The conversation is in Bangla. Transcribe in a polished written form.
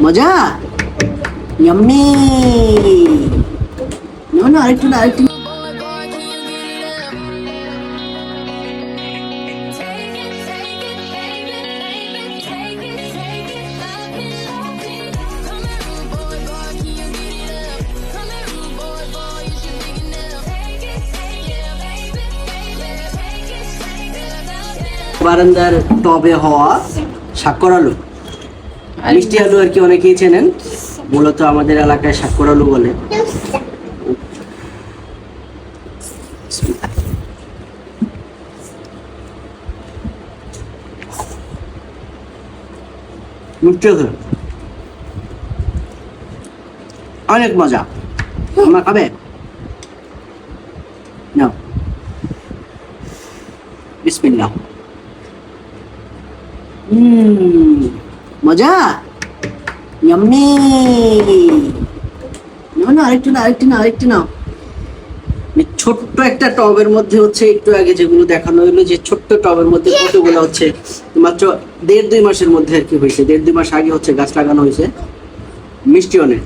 মজা, ইয়াম্মি। না না, আরেকটু না, আরেকটু। বারান্দার টবে হওয়া সাক্কর আলু, মিষ্টি আলু আর কি অনেকেই চেনেন, মূলত আমাদের এলাকায় সাক্কর আলু বলে। মিষ্টি আছে, অনেক মজা। আমার খাবে না? বিসমিল্লাহ। মজা, ইয়াম্মি। না আরেকটু না, আরেকটু না, আরেকটু না। ছোট্ট একটা টবের মধ্যে হচ্ছে একটু আগে যেগুলো দেখানো হলো, যে ছোট্ট টবের মধ্যে কতগুলো হচ্ছে মাত্র 1.5-2 মাসের মধ্যে আর কি হয়েছে। 1.5-2 মাস আগে হচ্ছে গাছ লাগানো হয়েছে, মিষ্টি অনেক।